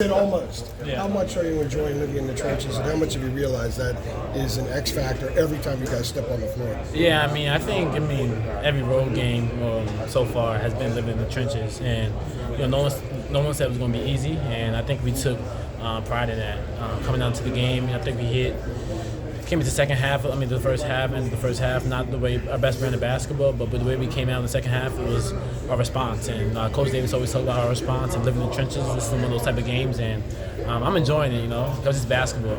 And almost. Yeah. How much are you enjoying living in the trenches, and how much have you realized that is an X factor every time you guys step on the floor? Yeah, I think every road game so far has been living in the trenches, and no one said it was going to be easy, and I think we took pride in that. Coming down to the game, I think we came into the second half. The first half, not the way our best brand of basketball, but the way we came out in the second half, it was our response. And Coach Davis always talked about our response and living in the trenches. This is one of those type of games, and I'm enjoying it, because it's basketball.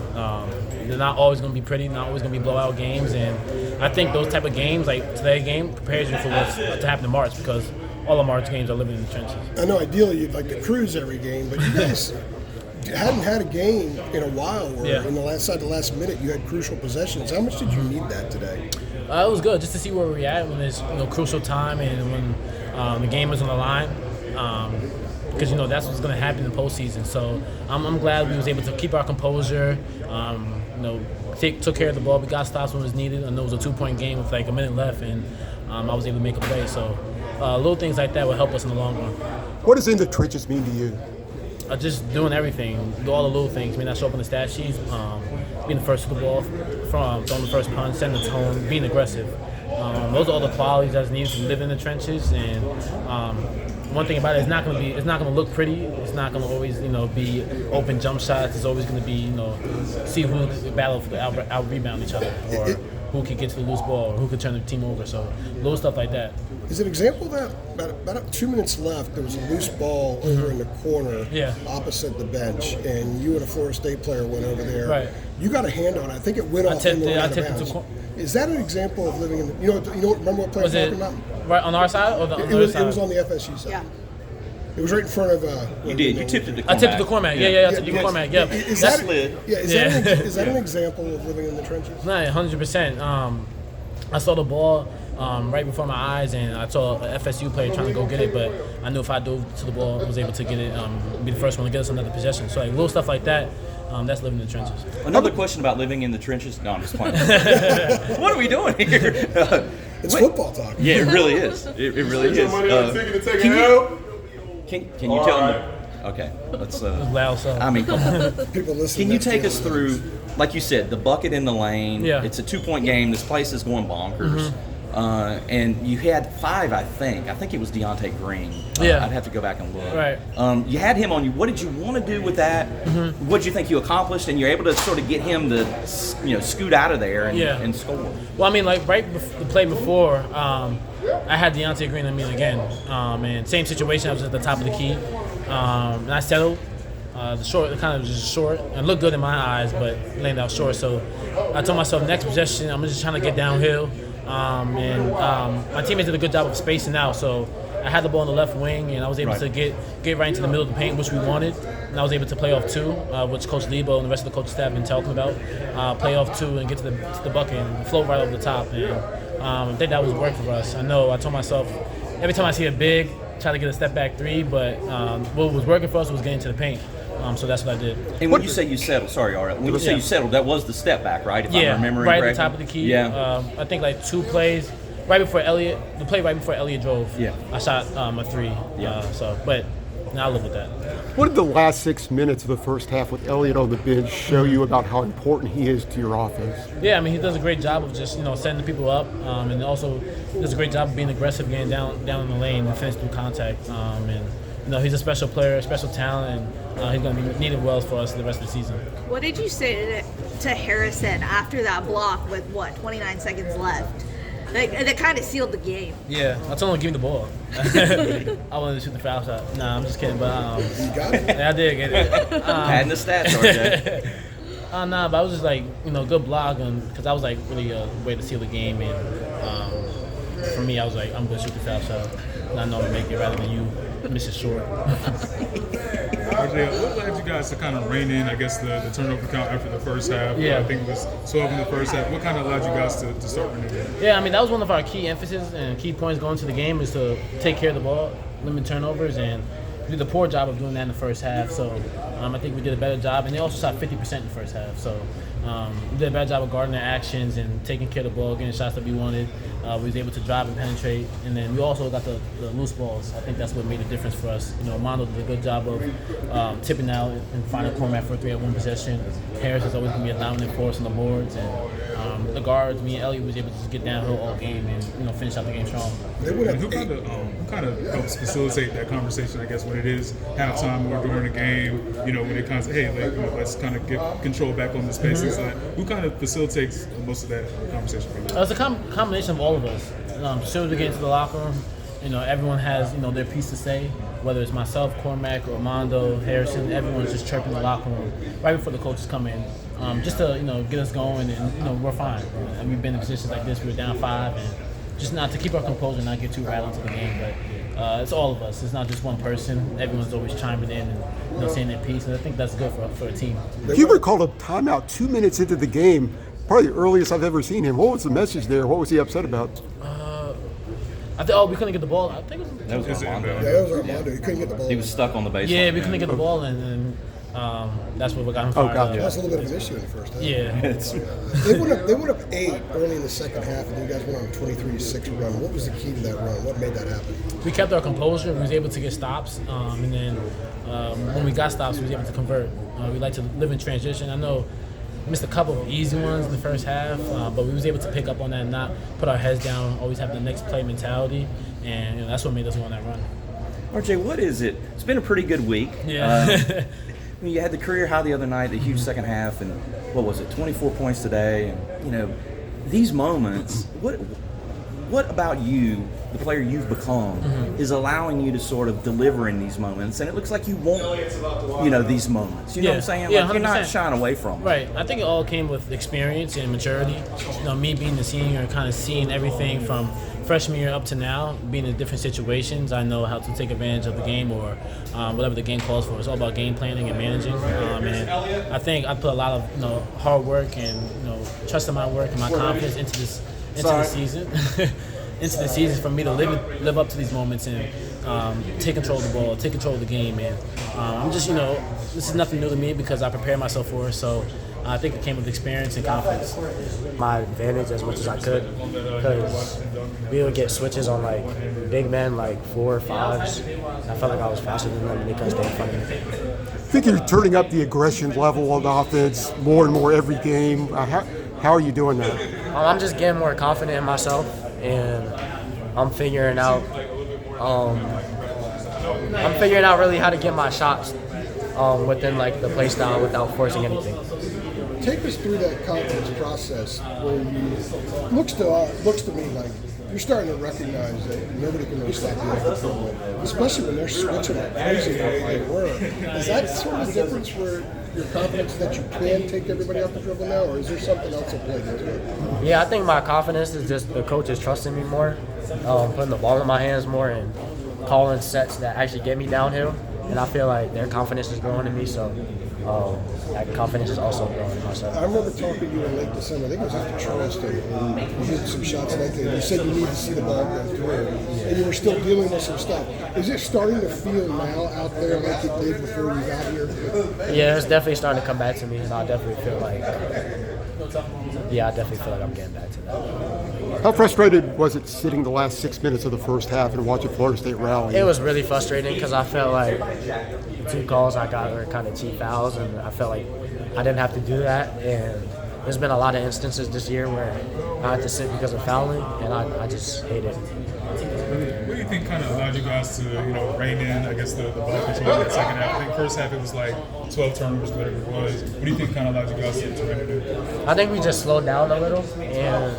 They're not always going to be pretty, not always going to be blowout games, and I think those type of games, like today's game, prepares you for what's to happen in March, because all of March games are living in the trenches. I know ideally you'd like to cruise every game, but you guys hadn't had a game in a while where in the last minute you had crucial possessions. How much did you need that today? It was good just to see where we're at when it's crucial time and when the game is on the line, because that's what's going to happen in the postseason. So I'm glad we was able to keep our composure. Took care of the ball. We got stops when it was needed. I know it was a 2-point game with like a minute left, and I was able to make a play. So little things like that will help us in the long run. What does in the trenches mean to you? Just doing everything, do all the little things. Not show up in the stat sheets, being the first to the ball, throwing the first punch, setting the tone, being aggressive. Those are all the qualities that's needed to live in the trenches. And one thing about it, it's not going to look pretty. It's not going to always, be open jump shots. It's always going to be, see who can battle for out rebound each other, or who could get to the loose ball, or who could turn the team over. So little stuff like that. Is an example that about 2 minutes left, there was a loose ball over in the corner opposite the bench, and you and a Florida State player went over there. Right. You got a hand on it. I think it went off in the out of bounds. Is that an example of living in the, remember what player I'm talking about? Right on our side or the other side? It was on the FSU side. Yeah. It was right in front of. You did. You tipped it to Cormac. I tipped it to Cormac. Yeah, I tipped it to Cormac. Yeah. Is that an example of living in the trenches? No, 100%. I saw the ball right before my eyes, and I saw an FSU player trying to go get it, but I knew if I dove to the ball, I was able to get it, be the first one to get us another possession. So little stuff like that, that's living in the trenches. Another question about living in the trenches? No, I'm just playing. What are we doing here? It's football talk. Yeah, it really is. It really is. Can you tell them? Okay, let's. Loud stuff. Come on. People listen. Can you take us through, like you said, the bucket in the lane? Yeah. It's a 2-point game. This place is going bonkers. And you had 5, I think. I think it was Deontay Green. I'd have to go back and look. Right. You had him on you. What did you want to do with that? What did you think you accomplished? And you're able to sort of get him to, scoot out of there and score. Well, the play before, I had Deontay Green on me again. And same situation. I was at the top of the key. And I settled. The short, kind of just short, and looked good in my eyes, but landed out short. So I told myself, next possession, I'm just trying to get downhill. My teammates did a good job of spacing out, so I had the ball on the left wing, and I was able to get right into the middle of the paint, which we wanted. And I was able to play off 2, which Coach Lebo and the rest of the coaching staff have been talking about. Play off 2 and get to the bucket and float right over the top. And I think that was working for us. I told myself, every time I see a big, try to get a step back 3, but what was working for us was getting to the paint. So that's what I did. And when you say you settled, sorry, Ara, when you say you settled, that was the step back, right? If I'm remembering right correctly? at the top of the key. Yeah. I think 2 plays right before Elliot. The play right before Elliot drove. Yeah. I shot a 3. Yeah. But now I live with that. What did the last 6 minutes of the first half with Elliot on the bench show you about how important he is to your offense? Yeah, he does a great job of just setting the people up, and also does a great job of being aggressive, getting down in the lane and finish through contact. He's a special player, a special talent, and he's going to be needed well for us the rest of the season. What did you say to Harrison after that block with 29 seconds left? That kind of sealed the game. Yeah, I told him to give me the ball. I wanted to shoot the foul shot. Nah, I'm just kidding, but you got it. Yeah, I did get it. Adding the stats, RJ. But I was just good block, because I was really a way to seal the game, and for me, I was I'm going to shoot the foul shot, and I know I'm going to make it rather than you miss it short. RJ, what led you guys to kind of rein in, the turnover count after the first half? Yeah. I think it was 12 in the first half. What kind of allowed you guys to start reining in? Yeah, that was one of our key emphasis and key points going to the game is to take care of the ball, limit turnovers, and we did a poor job of doing that in the first half. So I think we did a better job, and they also shot 50% in the first half. So we did a better job of guarding their actions and taking care of the ball, getting shots that we wanted. We was able to drive and penetrate, and then we also got the loose balls. I think that's what made a difference for us. Mondo did a good job of tipping out and finding Cormac for a 3-on-1 possession. Harris is always going to be a dominant force on the boards, and the guards, me and Elliot, was able to just get downhill all game and finish out the game strong. Who kind of helps facilitate that conversation, I guess, when it is halftime or during the game, when it comes to, hey, let's kind of get control back on the space inside. Who kind of facilitates most of that conversation for you? It's a combination of all of us. As soon as we get into the locker room, everyone has, their piece to say, whether it's myself, Cormac, or Mondo, Harrison, everyone's just chirping the locker room right before the coaches come in, just to, get us going, and we're fine. And we've been in positions like this, we were down 5, and just not to keep our composure, not get too rattled into the game, but it's all of us. It's not just one person. Everyone's always chiming in and saying their piece, and I think that's good for a team. Hubert called a timeout 2 minutes into the game, probably the earliest I've ever seen him. What was the message there? What was he upset about? We couldn't get the ball. I think That was Armando. Yeah, that was Armando. He couldn't get the ball. He was stuck on the baseline. Yeah, we couldn't get the ball, and that's what got him fired up. That was a little bit of an issue in the first half. Yeah. They went up 8 early in the second half, and you guys went on a 23-6 run. What was the key to that run? What made that happen? We kept our composure. We was able to get stops, and then when we got stops, we was able to convert. We like to live in transition. I know we missed a couple of easy ones in the first half, but we was able to pick up on that and not put our heads down, always have the next play mentality, and that's what made us go on that run. RJ, what is it? It's been a pretty good week. Yeah. You had the career high the other night, the huge second half, and what was it, 24 points today? And, these moments, what about you, the player you've become, is allowing you to sort of deliver in these moments? And it looks like you want, these moments. You know what I'm saying? Yeah, like you're not 100%. shying away from them. Right. I think it all came with experience and maturity. Me being the senior and kind of seeing everything from freshman year up to now, being in different situations, I know how to take advantage of the game or whatever the game calls for. It's all about game planning and managing. And I think I put a lot of hard work and trust in my work and my confidence into the season. Into the season for me to live up to these moments and take control of the ball, take control of the game. And I'm just, this is nothing new to me because I prepared myself for it. So I think it came with experience and confidence. My advantage as much as I could because we would get switches on like big men, like 4 or 5s. I felt like I was faster than them and they couldn't stay in front of me. I think you're turning up the aggression level on offense more and more every game. How are you doing that? I'm just getting more confident in myself and I'm figuring out really how to get my shots within like the play style without forcing anything. Take us through that confidence process where you looks to me like you're starting to recognize that nobody can really stop you off the field, especially when they're switching like crazy like they were. Is that sort of the difference where your confidence that you can take everybody off the dribble now, or is there something else at play into it? Yeah, I think my confidence is just the coaches trusting me more, putting the ball in my hands more, and calling sets that actually get me downhill. And I feel like their confidence is growing in me, so that confidence is also growing in myself. I remember talking to you in late December. I think it was after Charleston, and you did some shots like that. You said you needed to see the ball go through, and you were still dealing with some stuff. Is it starting to feel now out there like it did before you got here? Yeah, it's definitely starting to come back to me, and I definitely feel like I'm getting back to that. How frustrated was it sitting the last 6 minutes of the first half and watching Florida State rally? It was really frustrating because I felt like the 2 calls I got were kind of cheap fouls, and I felt like I didn't have to do that. And there's been a lot of instances this year where I had to sit because of fouling, and I just hate it. What do you think kind of allowed you guys to, rein in, I guess, the ball control in the second half? I think first half it was like 12 turnovers, whatever it was. What do you think kind of allowed you guys to rein it in? I think we just slowed down a little, and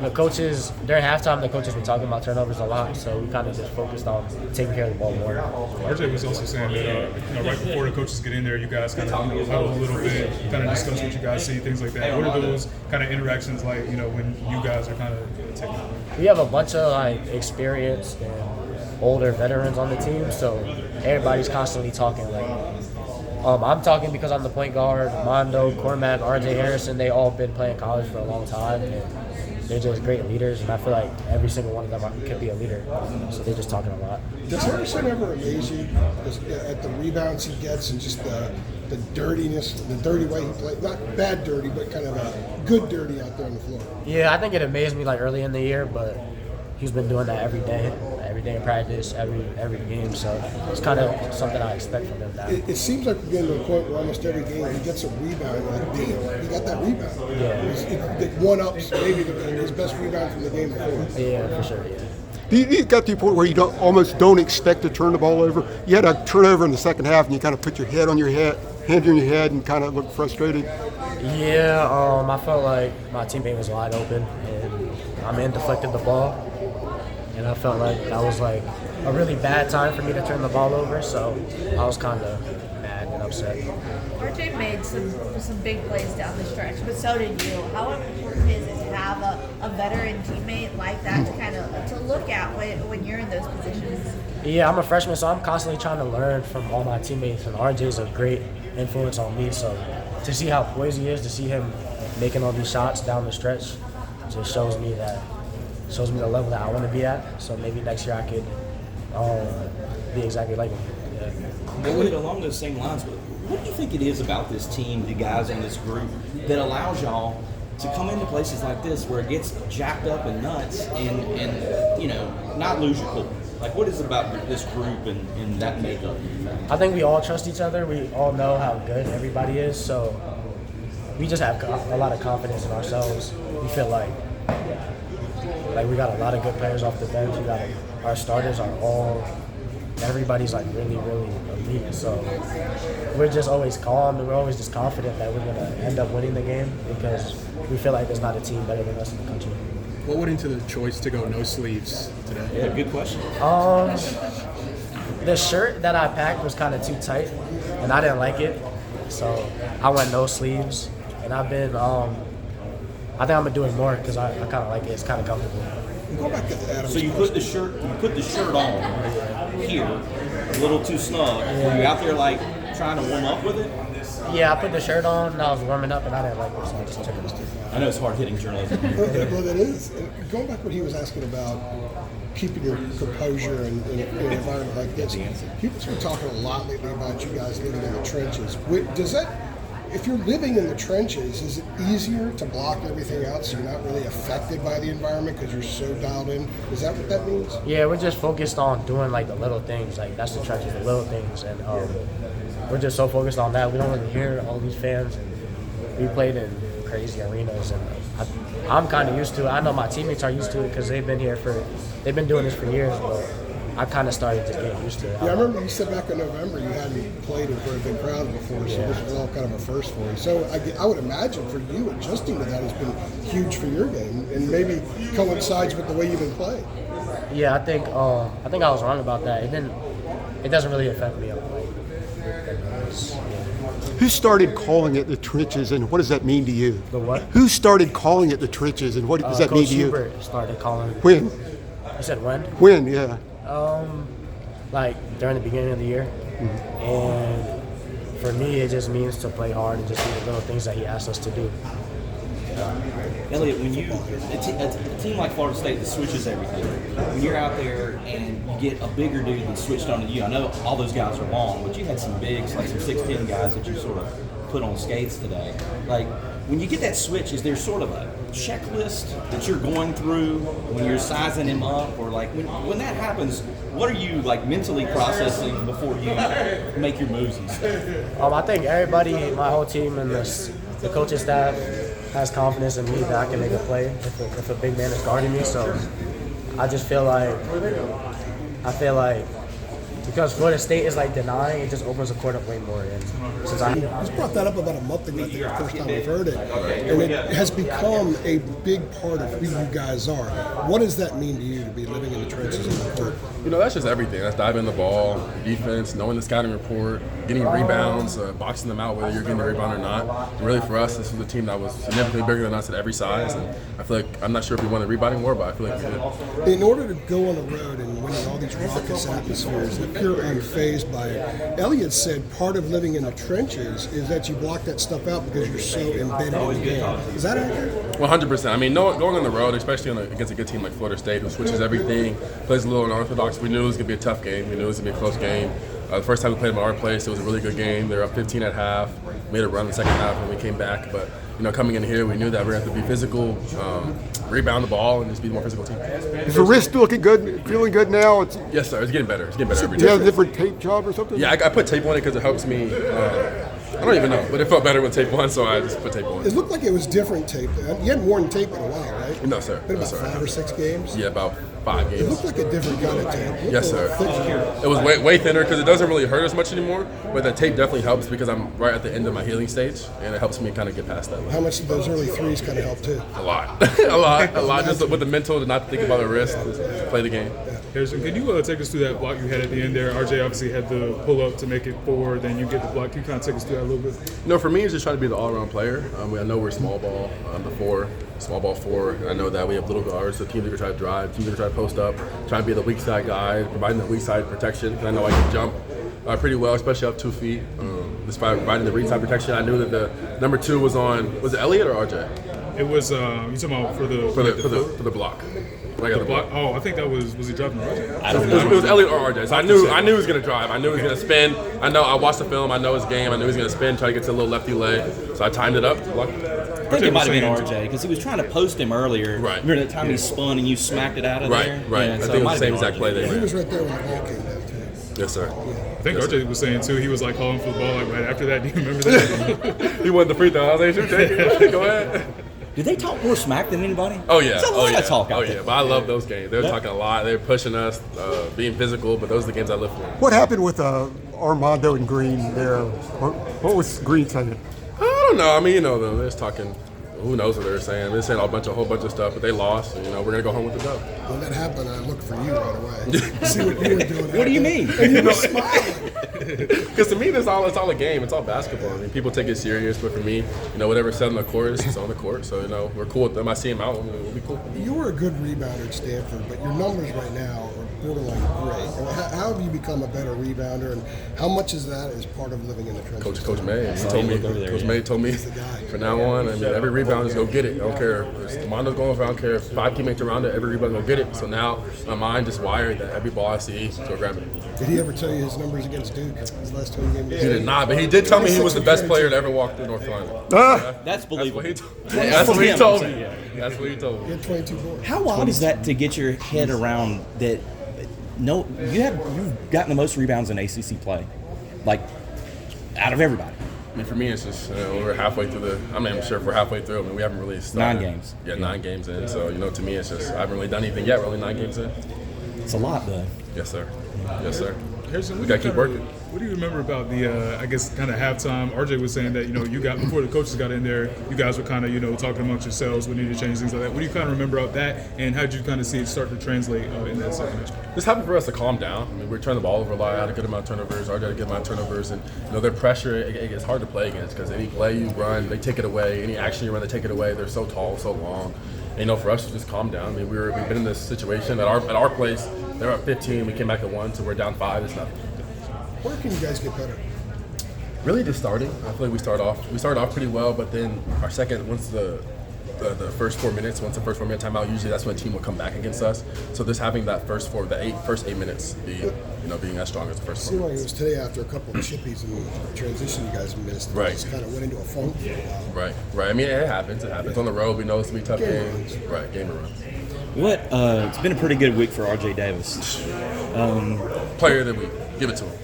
the coaches, during halftime, the coaches were talking about turnovers a lot, so we kind of just focused on taking care of the ball more. RJ was also saying that, right before the coaches get in there, you guys kind of huddle a little bit, kind of discuss what you guys see, things like that. What are those kind of interactions like, when you guys are kind of taking over? We have a bunch of experienced and older veterans on the team, so everybody's constantly talking. I'm talking because I'm the point guard. Mondo, Cormac, RJ Harrison, they all been playing college for a long time. And they're just great leaders, and I feel like every single one of them could be a leader. So they're just talking a lot. Does Harrison ever amaze you at the rebounds he gets and just the dirtiness, the dirty way he plays? Not bad dirty, but kind of a good dirty out there on the floor. Yeah, I think it amazed me like early in the year, but he's been doing that every day in practice, every game. So it's kind of something I expect from him now. It seems like we're getting to a point where almost every game he gets a rebound. Like, damn, he got that rebound. Yeah. It one-ups maybe his best rebound from the game before. Yeah, for sure. Yeah. You got to the point where you almost don't expect to turn the ball over. You had a turnover in the second half, and you kind of put your head on your head, hand on your head, and kind of looked frustrated. Yeah, I felt like my teammate was wide open, and my man deflected the ball, and I felt like that was like a really bad time for me to turn the ball over. So I was kind of mad and upset. RJ made some big plays down the stretch, but so did you. How important is it to have a veteran teammate like that to kind of to look at when you're in those positions? Yeah, I'm a freshman, so I'm constantly trying to learn from all my teammates, and RJ's a great influence on me. So to see how poised he is, to see him making all these shots down the stretch, just shows me the level that I want to be at. So maybe next year I could be exactly like him. Yeah. Elliot, along those same lines, what do you think it is about this team, the guys in this group, that allows y'all to come into places like this where it gets jacked up and nuts and you know, not lose your cool? Like, what is it about this group and that makeup? I think we all trust each other. We all know how good everybody is, so we just have a lot of confidence in ourselves. We feel like we got a lot of good players off the bench. We got our starters are all. Everybody's like really, really elite. So we're just always calm and we're always just confident that we're gonna end up winning the game because we feel like there's not a team better than us in the country. What went into the choice to go no sleeves today? Yeah, good question. The shirt that I packed was kind of too tight, and I didn't like it, so I went no sleeves. And I've been, I think I'm gonna do it more because I kind of like it. It's kind of comfortable. Go back to Adam's So you put the shirt on here, a little too snug. Were you out there like trying to warm up with it? Yeah, I put the shirt on and I was warming up and I didn't like it, so I just took it. I know it's hard hitting journalism. Well, it is. Going back to what he was asking about keeping your composure in an environment like this, people's been talking a lot lately about you guys living in the trenches. Does that, if you're living in the trenches, is it easier to block everything out so you're not really affected by the environment because you're so dialed in? Is that what that means? Yeah, we're just focused on doing like the little things, like that's the trenches, the little things, and we're just so focused on that. We don't really hear all these fans, and we played in crazy arenas, and I'm kind of used to it. I know my teammates are used to it because they've been doing this for years, but I kind of started to get used to it. Yeah, I remember you said back in November you hadn't played in front of a big crowd before, so this was all kind of a first for you. So I would imagine for you adjusting to that has been huge for your game, and maybe coincides with the way you've been playing. Yeah, I think I was wrong about that. It doesn't really affect me. Who started calling it the trenches, and what does that mean to you? The what? Who started calling it the trenches, and what does that mean Coach to you? Hubert started calling. When? You said when? When, yeah. Like during the beginning of the year. And for me, it just means to play hard and just do the little things that he asks us to do. Elliot, when a team like Florida State that switches everything, when you're out there and you get a bigger dude that switched onto you, I know all those guys are long, but you had some bigs, like some 6'10" guys that you sort of put on skates today. Like, when you get that switch, is there sort of a checklist that you're going through when you're sizing him up? Or like, when that happens, what are you like mentally processing before you make your moves and stuff? I think everybody, my whole team and the coaching staff has confidence in me that I can make a play if a big man is guarding me. So I just feel like because Florida State is like denying, it just opens the court up way more. And since I just brought that up about a month ago, I think the first time we've heard it, and it has become a big part of who you guys are. What does that mean to you to be living in the trenches of the court? You know, that's just everything. That's diving the ball, defense, knowing the scouting report, getting rebounds, boxing them out whether you're getting the rebound or not. And really for us, this was a team that was significantly bigger than us at every size. And I feel like, I'm not sure if we won the rebounding more, but I feel like we did. In order to go on the road and win in all these raucous atmospheres, appear unfazed by it. Elliot said part of living in the trenches is that you block that stuff out because you're so embedded in the game. Is that accurate? 100%. I mean, going on the road, especially against a good team like Florida State, who switches everything, plays a little unorthodox, we knew it was going to be a tough game. We knew it was going to be a close game. The first time we played them at our place, it was a really good game. They were up 15 at half, made a run in the second half, and we came back. But, coming in here, we knew that we were going to have to be physical, rebound the ball, and just be the more physical team. Is the wrist looking good, feeling good now? Yes, sir. It's getting better. It's getting better every Do you day. have a different tape job or something? Yeah, I put tape on it because it helps me. I don't even know, but it felt better with tape on, so I just put tape on. It looked like it was different tape. You hadn't worn tape in a while, right? No, sir. Been No, about sir. 5 or 6 games? Yeah, about 5 games. It looked like a different kind of tape. Yes, sir. Thick. It was way thinner because it doesn't really hurt as much anymore, but the tape definitely helps because I'm right at the end of my healing stage, and it helps me kind of get past that. How much did those early threes kind of help too? A lot. a lot. Just with the mental to not think about the wrist, just play the game. Harrison, can you take us through that block you had at the end there? RJ obviously had the pull up to make it 4, then you get the block. Can you kind of take us through that a little bit? No, for me, it's just trying to be the all-around player. I know we're small ball, the 4, small ball 4. I know that we have little guards, so teams are going to try to drive, teams are going to try to post up, trying to be the weak side guy, providing the weak side protection. And I know I can jump pretty well, especially up 2 feet. Despite providing the weak side protection, I knew that the number 2 was it Elliot or RJ? It was, you talking about for the block. When I got the block. Oh, I think that was he driving RJ? I don't know. It was Elliot or RJ. So I knew he was going to drive. I knew he was going to spin. I watched the film. I know his game. I knew he was going to spin, try to get to a little lefty leg. So I timed it up. Blocked. I think it might have been RJ because he was trying to post him earlier. Right. Remember that time he spun and you smacked it out of there? Right. Yeah, I so think it was might the same have been exact play RJ. they He ran. was right there when the ball came down too. Yes, sir. I think RJ was saying too, he was like calling for the ball like right after that. Do you remember that? He won the free throw. I was like, shoot, take it. Go ahead. Did they talk more smack than anybody? Oh yeah, There's a lot of talk out there. But I love those games. They were talking a lot. They were pushing us, being physical. But those are the games I live for. What happened with Armando and Green there? What was Green saying? I don't know. I mean, they're just talking. Who knows what they're saying? They're saying a whole bunch of stuff, but they lost. And, we're gonna go home with the dub. When that happened, I looked for you right away. See what you were doing. What do you mean? And you were smiling. Because to me, it's all a game. It's all basketball. I mean, people take it serious, but for me, whatever's said on the court is on the court. So we're cool with them. I see them out. We'll be cool. You were a good rebounder at Stanford, but your numbers right now are borderline great. And how have you become a better rebounder, and how much is that as part of living in the trenches? Coach May. Coach May told me from now on. I mean, every rebounder is go get it. I don't care if Mondo's going for. I don't care if 5 teammates around it. Every rebounder go get it. So now my mind just wired that every ball I see, so grab it. Did he ever tell you his numbers against Duke his last 2 games? He did not, but he did tell me he was the best player to ever walk through North Carolina. That's believable. That's what he told me. That's what he told He me. had 22 boards. How wild is that to get your head around that? No, you've gotten the most rebounds in ACC play, like out of everybody. I mean, for me, it's just we're halfway through I'm sure if we're halfway through. I mean, we haven't really started. 9 games. Yeah, 9 games in. So to me, it's just I haven't really done anything yet. We're only 9 games in. It's a lot, though. Yes, sir. Yes, sir. Harrison, We gotta keep working. What do you remember about the, I guess, kind of halftime? RJ was saying that, you got, before the coaches got in there, you guys were kind of, talking amongst yourselves, we need to change things like that. What do you kind of remember of that, and how did you kind of see it start to translate in that second half? It's happened for us to calm down. I mean, we're turning the ball over a lot. I had a good amount of turnovers. RJ had a good amount of turnovers. And, their pressure, it's hard to play against because any play you run, they take it away. Any action you run, they take it away. They're so tall, so long. And, for us to just calm down. I mean, we've been in this situation at our place. They were up 15. We came back at 1, so we're down 5. It's nothing. Where can you guys get better? Really just starting. I feel like we started off pretty well, but then our second, once the first 4 minutes, once the first 4 minute timeout, usually that's when a team will come back against us. So just having that first 8 minutes being as strong as the first Seemed 4 like it minutes. was today after a couple of chippies and the transition you guys missed. Right. Just kind of went into a funk for a while. Right. I mean, it happens. On the road. We know it's gonna be tough Game games. runs. Right, game runs. What? It's been a pretty good week for RJ Davis. Player of the week. Give it to him.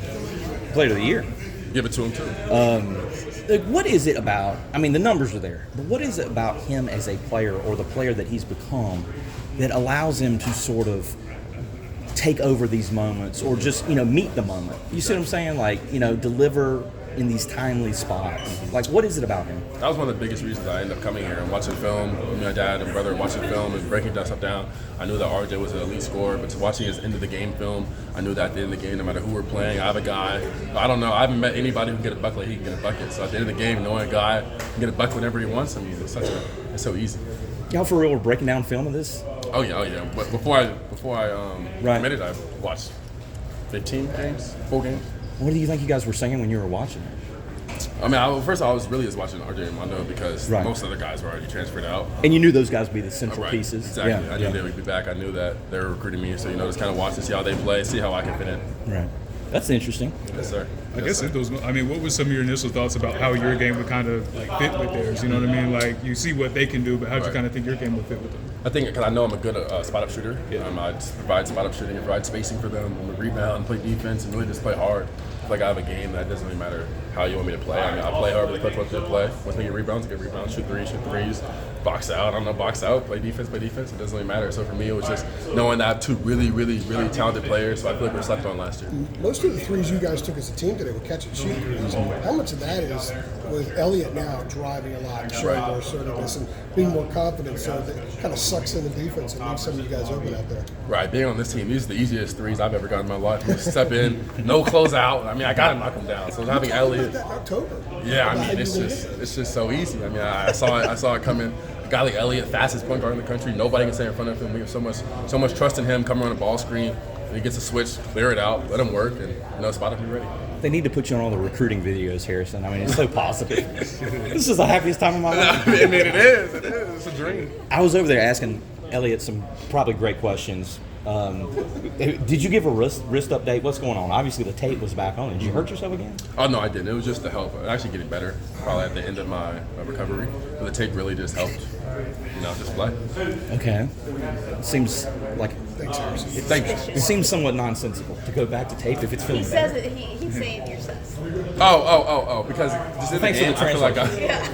Player of the year. Give it to him too. Like, what is it about? I mean, the numbers are there, but what is it about him as a player, or the player that he's become, that allows him to sort of take over these moments, or just meet the moment? You see what I'm saying? Like deliver in these timely spots. Like, what is it about him? That was one of the biggest reasons I ended up coming here and watching film. My dad and brother watching film and breaking that stuff down. I knew that RJ was an elite scorer, but watching his end of the game film, I knew that at the end of the game, no matter who we're playing, I have a guy. I don't know. I haven't met anybody who can get a bucket like he can get a bucket. So at the end of the game, knowing a guy can get a bucket whenever he wants, I mean, it's so easy. Y'all for real were breaking down film of this? Oh yeah. But before I Right. committed, I watched 15 games, full games. What do you think you guys were saying when you were watching it? I mean, first I was really just watching RJ and Mondo because Right. most other guys were already transferred out. And you knew those guys would be the central Right. pieces. Exactly. I knew they would be back. I knew that they were recruiting me, so just kind of watch to see how they play, see how I can fit in. Right. That's interesting. Yes, sir. I Yes, guess sir. if those. I mean, what were some of your initial thoughts about how your game would kind of like fit with theirs? You know what I mean? Like you see what they can do, but how do you Right. kind of think your game would fit with them? I think because I know I'm a good spot-up shooter. I just provide spot-up shooting, provide spacing for them, I'm a rebound, play defense, and really just play hard. I feel like I have a game that doesn't really matter how you want me to play. I mean, I play however the coach wants me to play. Once we get rebounds, shoot threes, box out. I don't know, box out, play defense. It doesn't really matter. So for me, it was just knowing that I have two really, really, really talented players. So I feel like we're slept on last year. Most of the threes you guys took as a team today were catch and shoot threes. How much of that is with Elliot now driving a lot, showing more assertiveness and being more confident, so that kind of sucks in the defense and leaves some of you guys open out there? Right, being on this team, these are the easiest threes I've ever gotten in my life. Just step in, no close out. I mean, I gotta knock them down. So having Elliot, That in October. yeah, I mean, it's just so easy. I mean, I saw it coming. A guy like Elliot, fastest point guard in the country. Nobody can stay in front of him. We have so much trust in him. Coming on a ball screen, and he gets a switch, clear it out, let him work, and spot up and be ready. They need to put you on all the recruiting videos, Harrison. I mean, it's so positive. This is the happiest time of my life. I mean, it is. It's a dream. I was over there asking Elliot some probably great questions. Did you give a wrist update? What's going on? Obviously, the tape was back on. Did you hurt yourself again? Oh no, I didn't. It was just to help. I'm actually getting better. Probably at the end of my recovery, but the tape really just helped. Just play. Okay. It seems like Thanks. it seems somewhat nonsensical to go back to tape if it's He feeling says better. it. He's saying you're sus. Oh, because just in the Thanks for game, the I feel like Yeah.